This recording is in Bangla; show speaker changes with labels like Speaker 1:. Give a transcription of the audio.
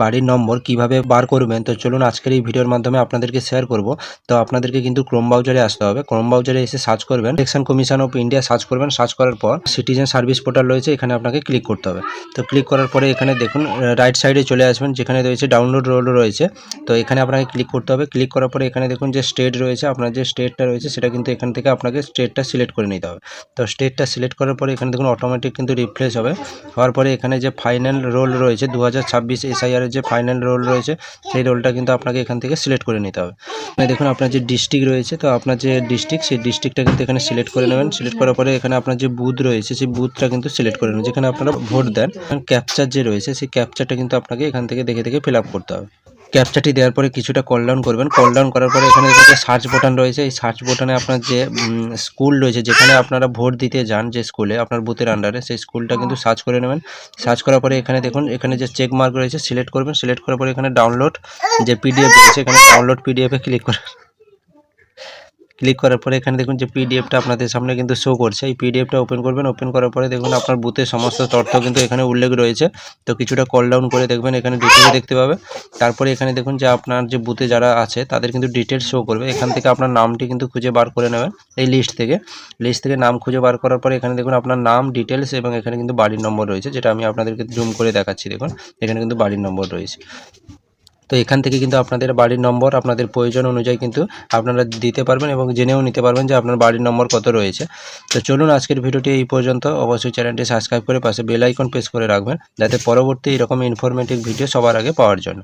Speaker 1: বাড়ির নম্বর কিভাবে বার করবেন, তো চলুন আজকের এই ভিডিওর মাধ্যমে আপনাদেরকে শেয়ার করব। তো আপনাদেরকে কিন্তু ক্রোম ব্রাউজারে আসতে হবে। ক্রোম ব্রাউজারে এসে সার্চ করবেন election commission of India search করবেন। সার্চ করার পর সিটিজেন সার্ভিস পোর্টাল রয়েছে, এখানে আপনাকে ক্লিক করতে হবে। তো ক্লিক করার পরে এখানে দেখুন রাইট সাইডে চলে আসবেন, যেখানে রয়েছে ডাউনলোড রোল রয়েছে। তো এখানে আপনাকে ক্লিক করতে হবে। ক্লিক করার পরে এখানে দেখুন যে স্টেট রয়েছে, আপনার যে স্টেটটা রয়েছে সেটা কিন্তু এখান থেকে আপনাকে স্টেটটা সিলেক্ট করে নিতে হবে। তো স্টেটটা সিলেক্ট করার পরে এখানে দেখুন অটোমেটিক কিন্তু রিফ্রেশ হবে। হওয়ার পরে এখানে যে ফাইনাল রোল রয়েছে 2026 SIR এর যে ফাইনাল রোল রয়েছে সেই রোলটা কিন্তু আপনাকে এখান থেকে সিলেক্ট করে নিতে হবে। দেখুন আপনার যে ডিস্ট্রিক্ট রয়েছে, তো আপনার যে ডিস্ট্রিক্ট সেই ডিস্ট্রিক্টটা কিন্তু এখানে সিলেক্ট করে নেবেন। সিলেক্ট করার পরে এখানে আপনার যে বুথ রয়েছে সেই বুথটা কিন্তু সিলেক্ট করে নেবেন, যেখানে আপনারা ভোট দেন। ক্যাপচার যে রয়েছে সেই ক্যাপচারটা কিন্তু আপনাকে এখান থেকে দেখে দেখে ফিল আপ করতে হবে। ক্যাপচারটি দেওয়ার পরে কিছুটা কল ডাউন করবেন। কল ডাউন করার পরে এখানে যে সার্চ বোতাম রয়েছে, এই সার্চ বোতামে আপনার যে স্কুল রয়েছে যেখানে আপনারা ভোট দিতে যান, যে স্কুলে আপনার বুথের আন্ডারে, সেই স্কুলটা কিন্তু সার্চ করে নেবেন। সার্চ করার পরে এখানে দেখুন এখানে যে চেক মার্ক রয়েছে সিলেক্ট করবেন। সিলেক্ট করার পরে এখানে ডাউনলোড যে PDF রয়েছে, এখানে ডাউনলোড PDF-এ ক্লিক করবেন। ক্লিক করার পরে এখানে দেখুন যে পিডিএফটা আপনাদের সামনে কিন্তু শো করছে। এই পিডিএফটা ওপেন করবেন। ওপেন করার পরে দেখুন আপনার বুথের সমস্ত তথ্য কিন্তু এখানে উল্লেখ রয়েছে। তো কিছুটা কল ডাউন করে দেখবেন, এখানে ডিটেলস দেখতে পাবে। তারপরে এখানে দেখুন যে আপনার যে বুথে যারা আছে তাদের কিন্তু ডিটেলস শো করবে। এখান থেকে আপনার নামটি কিন্তু খুঁজে বার করে নেবেন এই লিস্ট থেকে নাম খুঁজে বার করার পরে এখানে দেখুন আপনার নাম, ডিটেলস এবং এখানে কিন্তু বাড়ির নম্বর রয়েছে, যেটা আমি আপনাদেরকে জুম করে দেখাচ্ছি। দেখুন এখানে কিন্তু বাড়ির নম্বর রয়েছে। তো এখান থেকে কিন্তু আপনাদের বাড়ির নম্বর আপনাদের প্রয়োজন অনুযায়ী কিন্তু আপনারা দিতে পারবেন এবং জেনেও নিতে পারবেন যে আপনার বাড়ির নম্বর কত রয়েছে। তো চলুন আজকের ভিডিওটি এই পর্যন্ত। অবশ্যই চ্যানেলটি সাবস্ক্রাইব করে পাশে বেল আইকন প্রেস করে রাখবেন, যাতে পরবর্তী এরকম ইনফরমেটিভ ভিডিও সবার আগে পাওয়ার জন্য।